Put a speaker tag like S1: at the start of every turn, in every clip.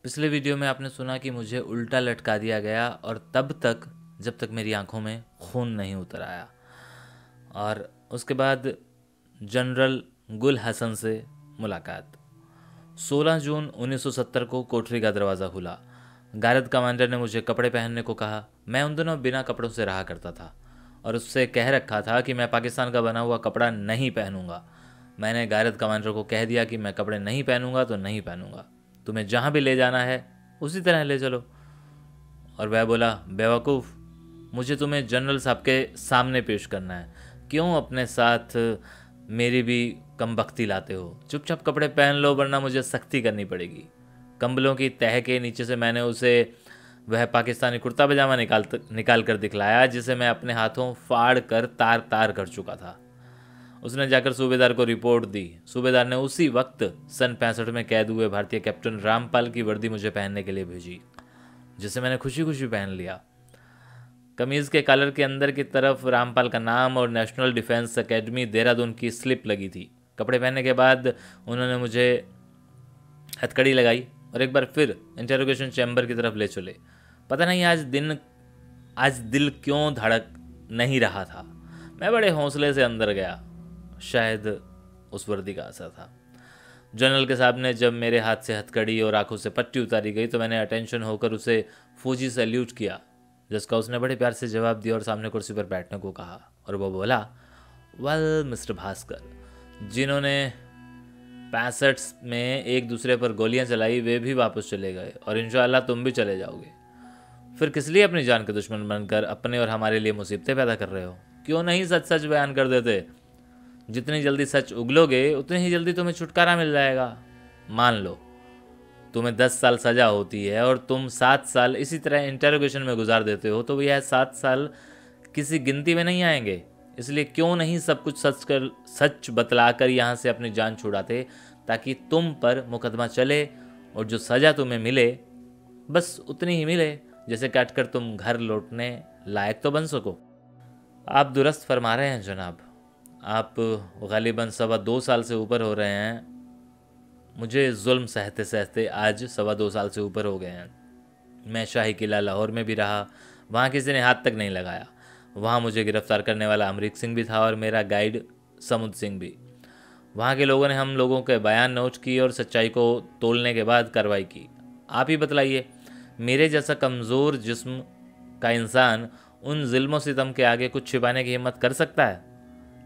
S1: पिछले वीडियो में आपने सुना कि मुझे उल्टा लटका दिया गया और तब तक जब तक मेरी आंखों में खून नहीं उतर आया। और उसके बाद जनरल गुल हसन से मुलाकात। 16 जून 1970 को कोठरी का दरवाज़ा खुला। गारद कमांडर ने मुझे कपड़े पहनने को कहा। मैं उन दिनों बिना कपड़ों से रहा करता था और उससे कह रखा था कि मैं पाकिस्तान का बना हुआ कपड़ा नहीं पहनूंगा। मैंने गारद कमांडर को कह दिया कि मैं कपड़े नहीं पहनूंगा तो नहीं पहनूंगा, तुम्हें जहाँ भी ले जाना है उसी तरह ले चलो। और वह बोला, बेवकूफ़, मुझे तुम्हें जनरल साहब के सामने पेश करना है, क्यों अपने साथ मेरी भी कमबख्ती लाते हो? चुपचाप कपड़े पहन लो वरना मुझे सख्ती करनी पड़ेगी। कंबलों की तह के नीचे से मैंने उसे वह पाकिस्तानी कुर्ता पजामा निकाल कर दिखलाया जिसे मैं अपने हाथों फाड़ कर तार तार कर चुका था। उसने जाकर सूबेदार को रिपोर्ट दी। सूबेदार ने उसी वक्त सन 65 में कैद हुए भारतीय कैप्टन रामपाल की वर्दी मुझे पहनने के लिए भेजी, जिसे मैंने खुशी खुशी पहन लिया। कमीज के कॉलर के अंदर की तरफ रामपाल का नाम और नेशनल डिफेंस एकेडमी देहरादून की स्लिप लगी थी। कपड़े पहनने के बाद उन्होंने मुझे हथकड़ी लगाई और एक बार फिर इंटेरोगेशन चैम्बर की तरफ ले चले। पता नहीं आज दिल क्यों धड़क नहीं रहा था। मैं बड़े हौसले से अंदर गया। शायद उस वर्दी का असर था। जनरल के साहब ने जब मेरे हाथ से हथकड़ी और आंखों से पट्टी उतारी गई तो मैंने अटेंशन होकर उसे फौजी सैल्यूट किया, जिसका उसने बड़े प्यार से जवाब दिया और सामने कुर्सी पर बैठने को कहा। और वो बोला, वेल मिस्टर भास्कर, जिन्होंने 65 में एक दूसरे पर गोलियां चलाई वे भी वापस चले गए और इंशाअल्लाह तुम भी चले जाओगे। फिर किस लिए अपनी जान के दुश्मन बनकर अपने और हमारे लिए मुसीबतें पैदा कर रहे हो? क्यों नहीं सच सच बयान कर देते? जितनी जल्दी सच उगलोगे उतनी ही जल्दी तुम्हें छुटकारा मिल जाएगा। मान लो तुम्हें 10 साल सजा होती है और तुम 7 साल इसी तरह इंटेरोगेशन में गुजार देते हो, तो यह 7 साल किसी गिनती में नहीं आएंगे। इसलिए क्यों नहीं सब कुछ सच बतलाकर यहाँ से अपनी जान छुड़ाते, ताकि तुम पर मुकदमा चले और जो सज़ा तुम्हें मिले बस उतनी ही मिले जैसे काट कर तुम घर लौटने लायक तो बन सको। आप दुरुस्त फरमा रहे हैं जनाब। आप गालिबन 2.25 साल से ऊपर हो रहे हैं। मुझे जुल्म सहते सहते आज 2.25 साल से ऊपर हो गए हैं। मैं शाही किला लाहौर में भी रहा, वहाँ किसी ने हाथ तक नहीं लगाया। वहाँ मुझे गिरफ्तार करने वाला अमरीक सिंह भी था और मेरा गाइड समुद सिंह भी। वहाँ के लोगों ने हम लोगों के बयान नोट किए और सच्चाई को तोलने के बाद कार्रवाई की। आप ही बतलाइए, मेरे जैसा कमज़ोर जिस्म का इंसान उन जुल्म सितम के आगे कुछ छिपाने की हिम्मत कर सकता है?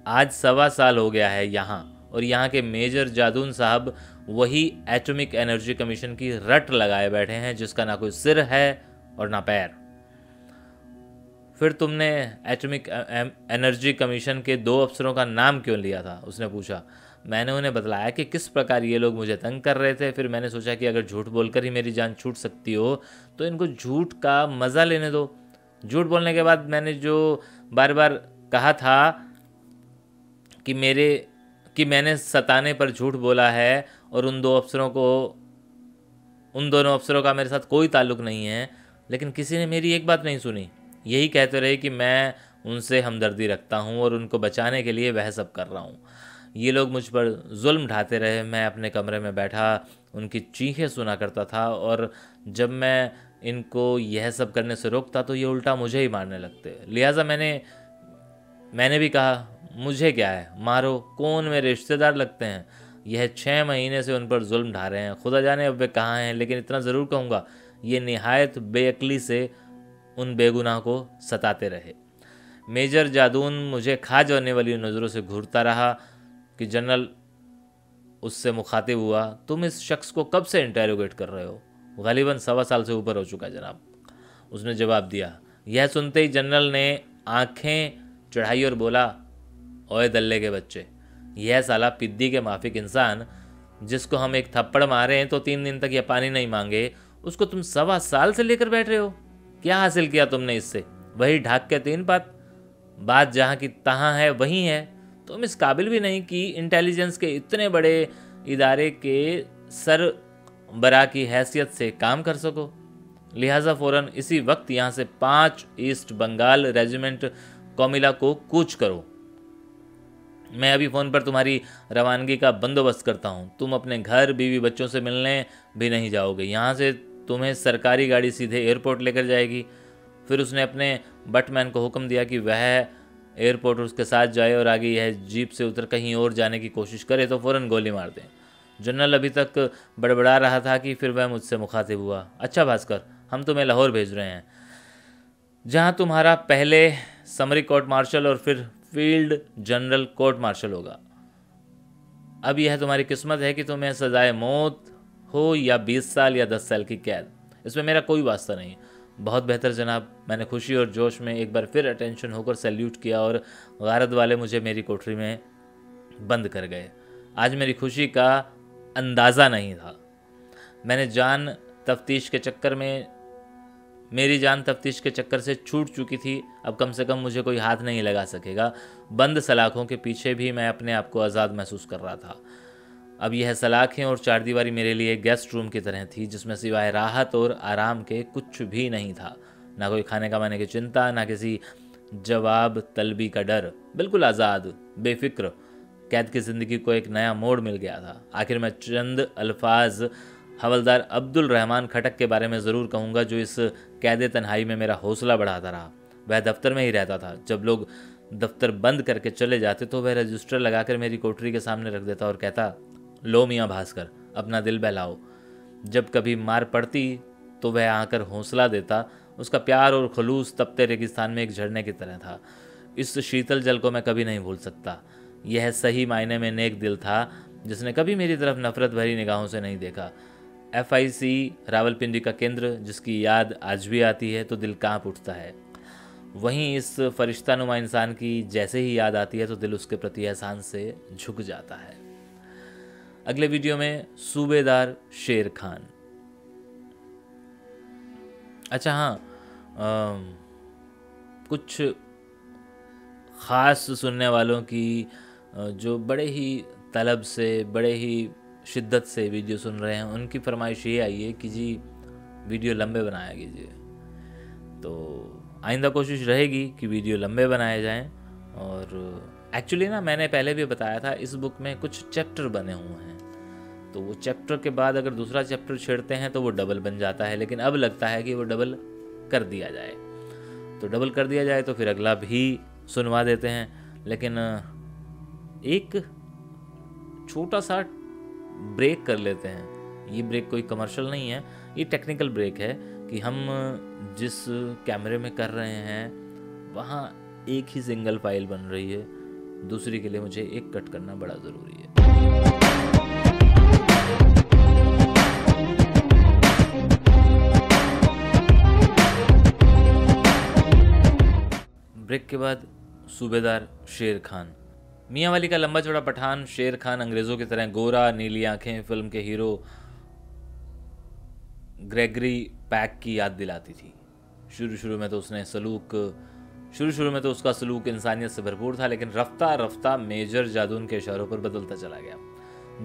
S1: आज 1.25 साल हो गया है यहाँ, और यहाँ के मेजर जादून साहब वही एटॉमिक एनर्जी कमीशन की रट लगाए बैठे हैं जिसका ना कोई सिर है और ना पैर। फिर तुमने एटॉमिक एनर्जी कमीशन के 2 अफसरों का नाम क्यों लिया था? उसने पूछा। मैंने उन्हें बतलाया कि किस प्रकार ये लोग मुझे तंग कर रहे थे। फिर मैंने सोचा कि अगर झूठ बोलकर ही मेरी जान छूट सकती हो तो इनको झूठ का मज़ा लेने दो। झूठ बोलने के बाद मैंने जो बार बार कहा था कि मैंने सताने पर झूठ बोला है और उन दोनों अफसरों का मेरे साथ कोई ताल्लुक़ नहीं है, लेकिन किसी ने मेरी एक बात नहीं सुनी। यही कहते रहे कि मैं उनसे हमदर्दी रखता हूँ और उनको बचाने के लिए वह सब कर रहा हूँ। ये लोग मुझ पर जुल्म ढाते रहे। मैं अपने कमरे में बैठा उनकी चीखें सुना करता था और जब मैं इनको यह सब करने से रोकता तो ये उल्टा मुझे ही मारने लगते। लिहाजा मैंने भी कहा, मुझे क्या है, मारो, कौन मेरे रिश्तेदार लगते हैं? यह 6 महीने से उन पर जुल्म ढा रहे हैं। खुदा जाने अब वे कहाँ हैं, लेकिन इतना ज़रूर कहूँगा, ये निहायत बेअक्ली से उन बेगुनाह को सताते रहे। मेजर जादून मुझे खा जाने वाली नज़रों से घूरता रहा कि जनरल उससे मुखातिब हुआ, तुम इस शख्स को कब से इंटेरोगेट कर रहे हो? गालिबन 1.25 साल से ऊपर हो चुका जनाब, उसने जवाब दिया। यह सुनते ही जनरल ने आंखें चढ़ाई और बोला, ओए दल्ले के बच्चे, यह साला पिद्दी के माफिक इंसान जिसको हम एक थप्पड़ मारे हैं तो 3 दिन तक यह पानी नहीं मांगे, उसको तुम 1.25 साल से लेकर बैठ रहे हो। क्या हासिल किया तुमने इससे? वही ढाक के 3 बात जहाँ की तहाँ है वहीं है। तुम इस काबिल भी नहीं कि इंटेलिजेंस के इतने बड़े इदारे के सरबरा की हैसियत से काम कर सको। लिहाजा फ़ौरन इसी वक्त यहाँ से 5 ईस्ट बंगाल रेजिमेंट कोमिला को कूच करो। मैं अभी फ़ोन पर तुम्हारी रवानगी का बंदोबस्त करता हूँ। तुम अपने घर बीवी बच्चों से मिलने भी नहीं जाओगे। यहाँ से तुम्हें सरकारी गाड़ी सीधे एयरपोर्ट लेकर जाएगी। फिर उसने अपने बटमैन को हुक्म दिया कि वह एयरपोर्ट उसके साथ जाए और आगे यह जीप से उतर कहीं और जाने की कोशिश करे तो फ़ौरन गोली मार दें। जनरल अभी तक बड़बड़ा रहा था कि फिर वह मुझसे मुखातिब हुआ। अच्छा भास्कर, हम तुम्हें लाहौर भेज रहे हैं, जहाँ तुम्हारा पहले समरी कोर्ट मार्शल और फिर फील्ड जनरल कोर्ट मार्शल होगा। अब यह तुम्हारी किस्मत है कि तुम्हें सजाए मौत हो या 20 साल या 10 साल की कैद। इसमें मेरा कोई वास्ता नहीं। बहुत बेहतर जनाब। मैंने खुशी और जोश में एक बार फिर अटेंशन होकर सैल्यूट किया और गारद वाले मुझे मेरी कोठरी में बंद कर गए। आज मेरी खुशी का अंदाज़ा नहीं था। मेरी जान तफ्तीश के चक्कर से छूट चुकी थी। अब कम से कम मुझे कोई हाथ नहीं लगा सकेगा। बंद सलाखों के पीछे भी मैं अपने आप को आज़ाद महसूस कर रहा था। अब यह सलाखें और चारदीवारी मेरे लिए गेस्ट रूम की तरह थी, जिसमें सिवाय राहत और आराम के कुछ भी नहीं था। ना कोई खाने कमाने की चिंता, ना किसी जवाब तलबी का डर। बिल्कुल आज़ाद, बेफिक्र कैद की ज़िंदगी को एक नया मोड़ मिल गया था। आखिर मैं चंद अल्फाज हवलदार अब्दुल रहमान खटक के बारे में ज़रूर कहूँगा, जो इस कैद तन्हाई में मेरा हौसला बढ़ाता रहा। वह दफ्तर में ही रहता था। जब लोग दफ्तर बंद करके चले जाते तो वह रजिस्टर लगाकर मेरी कोठरी के सामने रख देता और कहता, लो मियाँ भास्कर, अपना दिल बहलाओ। जब कभी मार पड़ती तो वह आकर हौसला देता। उसका प्यार और खलूस तपते रेगिस्तान में एक झरने की तरह था। इस शीतल जल को मैं कभी नहीं भूल सकता। यह सही मायने में नेक दिल था, जिसने कभी मेरी तरफ नफरत भरी निगाहों से नहीं देखा। FIC रावलपिंडी का केंद्र, जिसकी याद आज भी आती है तो दिल कांप उठता है। वहीं इस फरिश्तानुमा इंसान की जैसे ही याद आती है तो दिल उसके प्रति एहसान से झुक जाता है। अगले वीडियो में सूबेदार शेर खान। अच्छा हाँ, कुछ ख़ास सुनने वालों की जो बड़े ही तलब से, बड़े ही शिद्दत से वीडियो सुन रहे हैं, उनकी फरमाइश ये आई है कि जी वीडियो लंबे बनाया कीजिए। तो आइंदा कोशिश रहेगी कि वीडियो लंबे बनाए जाएं। और एक्चुअली ना, मैंने पहले भी बताया था, इस बुक में कुछ चैप्टर बने हुए हैं, तो वो चैप्टर के बाद अगर दूसरा चैप्टर छेड़ते हैं तो वो डबल बन जाता है। लेकिन अब लगता है कि वो डबल कर दिया जाए, तो डबल कर दिया जाए तो फिर अगला भी सुनवा देते हैं। लेकिन एक छोटा सा ब्रेक कर लेते हैं। ये ब्रेक कोई कमर्शियल नहीं है, ये टेक्निकल ब्रेक है कि हम जिस कैमरे में कर रहे हैं वहाँ एक ही सिंगल फाइल बन रही है, दूसरी के लिए मुझे एक कट करना बड़ा ज़रूरी है। ब्रेक के बाद सूबेदार शेर खान। मियाँ वाली का लंबा चौड़ा पठान शेर खान अंग्रेज़ों की तरह गोरा, नीली आंखें, फिल्म के हीरो ग्रेगरी पैक की याद दिलाती थी। शुरू में तो उसका सलूक इंसानियत से भरपूर था, लेकिन रफ्ता रफ्ता मेजर जादून के इशारों पर बदलता चला गया।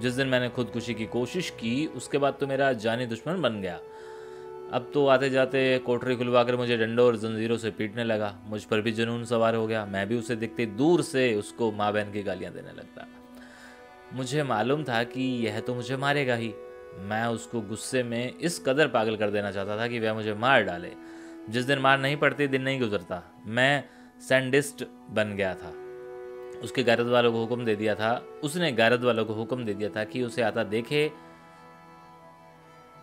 S1: जिस दिन मैंने खुदकुशी की कोशिश की, उसके बाद तो मेरा जानी दुश्मन बन गया। अब तो आते जाते कोठरी खुलवाकर मुझे डंडों और जंजीरों से पीटने लगा। मुझ पर भी जुनून सवार हो गया। मैं भी उसे दिखते दूर से उसको माँ बहन की गालियाँ देने लगता। मुझे मालूम था कि यह तो मुझे मारेगा ही। मैं उसको गुस्से में इस कदर पागल कर देना चाहता था कि वह मुझे मार डाले। जिस दिन मार नहीं पड़ती दिन नहीं गुजरता। मैं सैंडिस्ट बन गया था। उसने गारद वालों को हुक्म दे दिया था कि उसे आता देखे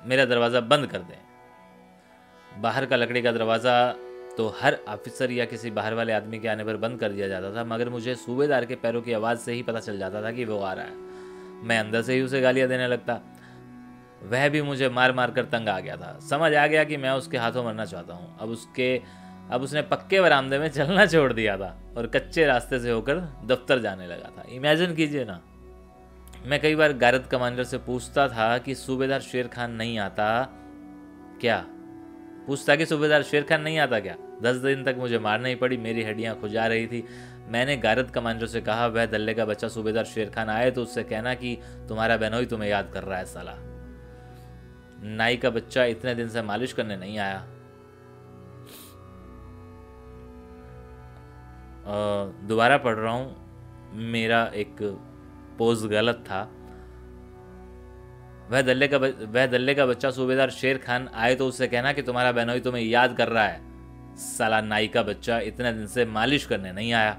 S1: मेरा दरवाज़ा बंद कर दें। बाहर का लकड़ी का दरवाज़ा तो हर ऑफिसर या किसी बाहर वाले आदमी के आने पर बंद कर दिया जाता था, मगर मुझे सूबेदार के पैरों की आवाज़ से ही पता चल जाता था कि वो आ रहा है। मैं अंदर से ही उसे गालियाँ देने लगता। वह भी मुझे मार मार कर तंग आ गया था। समझ आ गया कि मैं उसके हाथों मरना चाहता हूँ। अब उसने पक्के बरामदे में चलना छोड़ दिया था और कच्चे रास्ते से होकर दफ्तर जाने लगा था। इमेजिन कीजिए ना, मैं कई बार गारद कमांडर से पूछता था कि सूबेदार शेर खान नहीं आता क्या। 10 दिन तक मुझे मारना ही पड़ी। मेरी हड्डियां खुजा रही थी। मैंने गारद कमांडर से कहा, वह दल्ले का बच्चा सूबेदार शेर खान आए तो उससे कहना कि तुम्हारा बहनोई तुम्हें याद कर रहा है साला। नाई का बच्चा इतने दिन से मालिश करने नहीं आया। दोबारा पढ़ रहा हूँ मेरा एक पोज गलत था। वह दल्ले का बच्चा सूबेदार शेर खान आए तो उससे कहना कि तुम्हारा बहनोई तुम्हें याद कर रहा है। साला नाई का बच्चा इतने दिन से मालिश करने नहीं आया।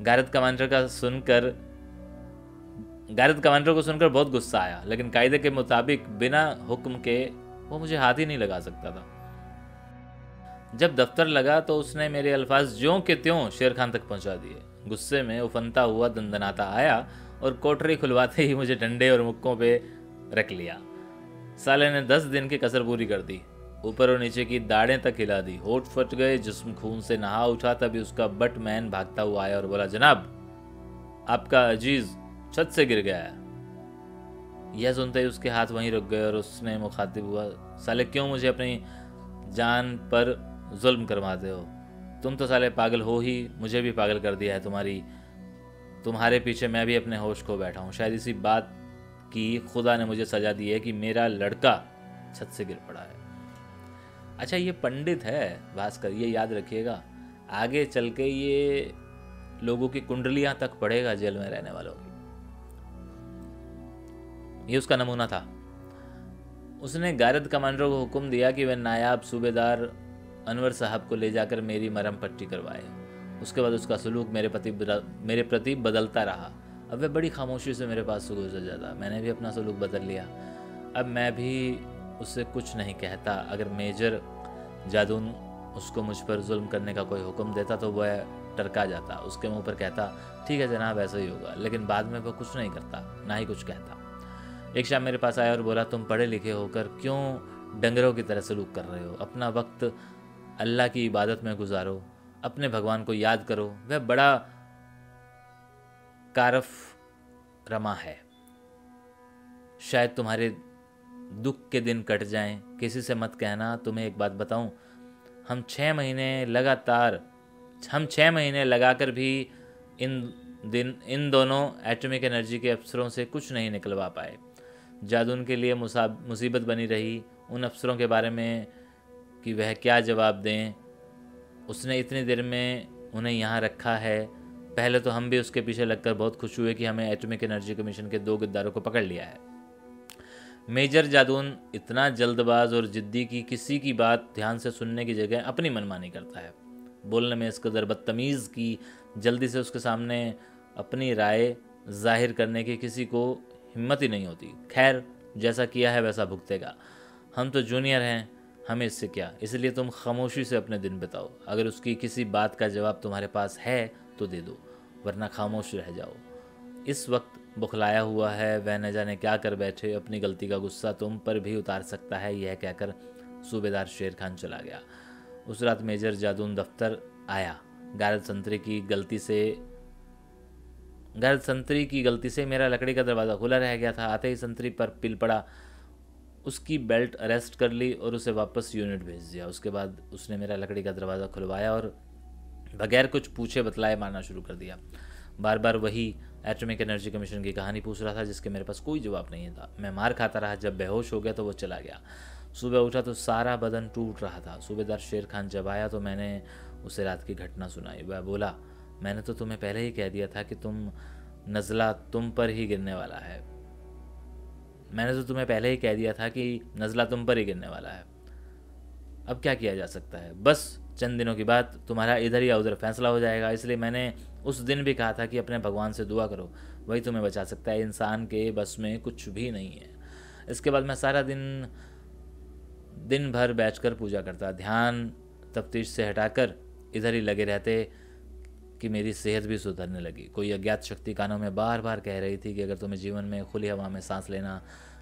S1: गारद कमांडर को सुनकर बहुत गुस्सा आया, लेकिन कायदे के मुताबिक बिना हुक्म के वो मुझे हाथ ही नहीं लगा सकता था। जब दफ्तर लगा तो उसने मेरे अल्फाज ज्यों के त्यों शेर खान तक पहुंचा दिए। गुस्से में उफनता हुआ दंदनाता आया और कोठरी खुलवाते ही मुझे डंडे और मुक्कों पे रख लिया। साले ने 10 दिन की कसर पूरी कर दी। ऊपर और नीचे की दाढ़ें तक हिला दी, होठ फट गए, जिस्म खून से नहा उठा। तभी उसका बट मैन भागता हुआ आया और बोला, जनाब आपका अजीज छत से गिर गया है। यह सुनते ही उसके हाथ वहीं रुक गए और उसने मुखातिब हुआ, साले क्यों मुझे अपनी जान पर जुल्म करवाते हो? तुम तो साले पागल हो ही, मुझे भी पागल कर दिया है तुम्हारे पीछे मैं भी अपने होश खो बैठा हूँ। शायद इसी बात की खुदा ने मुझे सजा दी है कि मेरा लड़का छत से गिर पड़ा है। अच्छा, ये पंडित है भास्कर, ये याद रखिएगा, आगे चल के ये लोगों की कुंडलियां तक पढ़ेगा जेल में रहने वालों की। ये उसका नमूना था। उसने गारद कमांडर को हुक्म दिया कि वह नायाब सूबेदार अनवर साहब को ले जाकर मेरी मरहम पट्टी करवाए। उसके बाद उसका सलूक मेरे प्रति बदलता रहा। अब वह बड़ी खामोशी से मेरे पास से गुजर जाता। मैंने भी अपना सलूक बदल लिया। अब मैं भी उससे कुछ नहीं कहता। अगर मेजर जादून उसको मुझ पर जुल्म करने का कोई हुक्म देता तो वह टरका जाता, उसके मुंह पर कहता ठीक है जनाब ऐसा ही होगा, लेकिन बाद में वह कुछ नहीं करता, ना ही कुछ कहता। एक शाम मेरे पास आया और बोला, तुम पढ़े लिखे होकर क्यों डंगरों की तरह सलूक कर रहे हो? अपना वक्त अल्लाह की इबादत में गुजारो, अपने भगवान को याद करो, वह बड़ा कारफ रमा है। शायद तुम्हारे दुख के दिन कट जाएं। किसी से मत कहना। तुम्हें एक बात बताऊं, हम 6 महीने लगाकर भी इन दोनों एटॉमिक एनर्जी के अफसरों से कुछ नहीं निकलवा पाए। जादून के लिए मुसीबत बनी रही उन अफसरों के बारे में कि वह क्या जवाब दें। उसने इतनी देर में उन्हें यहाँ रखा है। पहले तो हम भी उसके पीछे लगकर बहुत खुश हुए कि हमें एटॉमिक एनर्जी कमीशन के 2 गद्दारों को पकड़ लिया है। मेजर जादून इतना जल्दबाज और जिद्दी कि किसी की बात ध्यान से सुनने की जगह अपनी मनमानी करता है। बोलने में इस कदर बदतमीज़ की जल्दी से उसके सामने अपनी राय जाहिर करने की किसी को हिम्मत ही नहीं होती। खैर, जैसा किया है वैसा भुगतेगा। हम तो जूनियर हैं, हमें इससे क्या। इसलिए तुम खामोशी से अपने दिन बिताओ। अगर उसकी किसी बात का जवाब तुम्हारे पास है तो दे दो, वरना खामोश रह जाओ। इस वक्त बुखलाया हुआ है, वह न जाने क्या कर बैठे, अपनी गलती का गुस्सा तुम पर भी उतार सकता है, यह कहकर सूबेदार शेर खान चला गया। उस रात मेजर जादून दफ्तर आया। गारद संतरी की गलती से मेरा लकड़ी का दरवाज़ा खुला रह गया था। आते ही संतरी पर पिल पड़ा, उसकी बेल्ट अरेस्ट कर ली और उसे वापस यूनिट भेज दिया। उसके बाद उसने मेरा लकड़ी का दरवाज़ा खुलवाया और बगैर कुछ पूछे बतलाए मारना शुरू कर दिया। बार बार वही एटॉमिक एनर्जी कमीशन की कहानी पूछ रहा था जिसके मेरे पास कोई जवाब नहीं था। मैं मार खाता रहा। जब बेहोश हो गया तो वो चला गया। सुबह उठा तो सारा बदन टूट रहा था। सूबेदार शेर खान जब आया तो मैंने उसे रात की घटना सुनाई। वह बोला, मैंने तो तुम्हें पहले ही कह दिया था कि नज़ला तुम पर ही गिरने वाला है। अब क्या किया जा सकता है? बस चंद दिनों की बात, तुम्हारा इधर या उधर फैसला हो जाएगा। इसलिए मैंने उस दिन भी कहा था कि अपने भगवान से दुआ करो, वही तुम्हें बचा सकता है। इंसान के बस में कुछ भी नहीं है। इसके बाद मैं सारा दिन भर बैठकर पूजा करता। ध्यान तफ्तीश से हटाकर इधर ही लगे रहते कि मेरी सेहत भी सुधरने लगी। कोई अज्ञात शक्ति कानों में बार बार कह रही थी कि अगर तुम्हें जीवन में खुली हवा में सांस लेना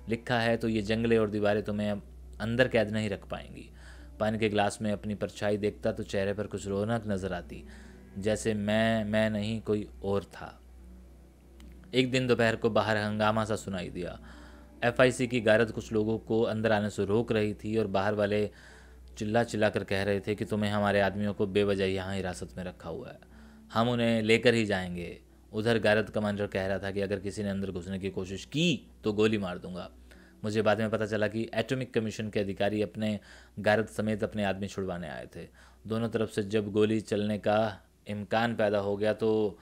S1: लिखा है तो ये जंगलें और दीवारें तुम्हें अंदर कैद नहीं रख पाएंगी। पानी के गिलास में अपनी परछाई देखता तो चेहरे पर कुछ रौनक नजर आती, जैसे मैं नहीं कोई और था। एक दिन दोपहर को बाहर हंगामा सा सुनाई दिया। FIC की गारद कुछ लोगों को अंदर आने से रोक रही थी और बाहर वाले चिल्ला कर कह रहे थे कि तुम्हें हमारे आदमियों को बेवजह यहाँ हिरासत में रखा हुआ है, हम उन्हें लेकर ही जाएंगे। उधर गारद कमांडर कह रहा था कि अगर किसी ने अंदर घुसने की कोशिश की तो गोली मार दूंगा। मुझे बाद में पता चला कि एटॉमिक कमीशन के अधिकारी अपने गारद समेत अपने आदमी छुड़वाने आए थे। दोनों तरफ से जब गोली चलने का इम्कान पैदा हो गया तो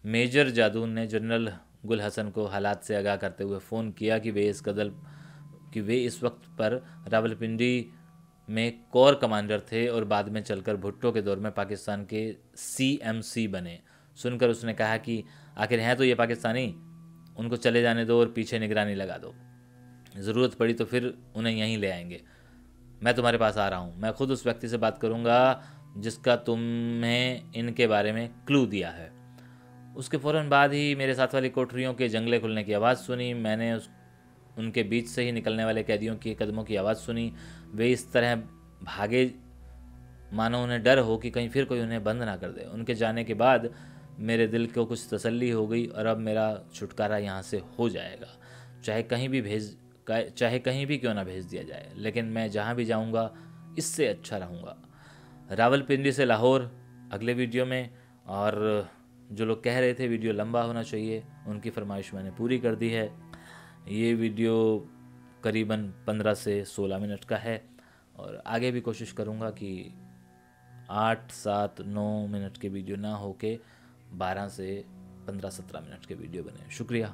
S1: मेजर जादून ने जनरल गुल हसन को हालात से आगाह करते हुए फ़ोन किया कि वे इस वक्त पर रावलपिंडी में कोर कमांडर थे और बाद में चलकर भुट्टो के दौर में पाकिस्तान के CMC बने। सुनकर उसने कहा कि आखिर हैं तो ये पाकिस्तानी, उनको चले जाने दो और पीछे निगरानी लगा दो, ज़रूरत पड़ी तो फिर उन्हें यहीं ले आएंगे। मैं तुम्हारे पास आ रहा हूँ, मैं खुद उस व्यक्ति से बात करूँगा जिसका तुम्हें इनके बारे में क्लू दिया है। उसके फ़ौरन बाद ही मेरे साथ वाली कोठरियों के जंगले खुलने की आवाज़ सुनी। मैंने उनके बीच से ही निकलने वाले कैदियों के कदमों की आवाज़ सुनी। वे इस तरह भागे मानो उन्हें डर हो कि कहीं फिर कोई उन्हें बंद ना कर दे। उनके जाने के बाद मेरे दिल को कुछ तसल्ली हो गई और अब मेरा छुटकारा यहाँ से हो जाएगा, चाहे कहीं भी क्यों ना भेज दिया जाए, लेकिन मैं जहाँ भी जाऊँगा इससे अच्छा रहूँगा। रावलपिंडी से लाहौर अगले वीडियो में। और जो लोग कह रहे थे वीडियो लंबा होना चाहिए, उनकी फरमाइश मैंने पूरी कर दी है। ये वीडियो करीबन 15 से 16 मिनट का है और आगे भी कोशिश करूँगा कि 8, 7, 9 मिनट के वीडियो ना हो के 12 से 15, 17 मिनट के वीडियो बने। शुक्रिया।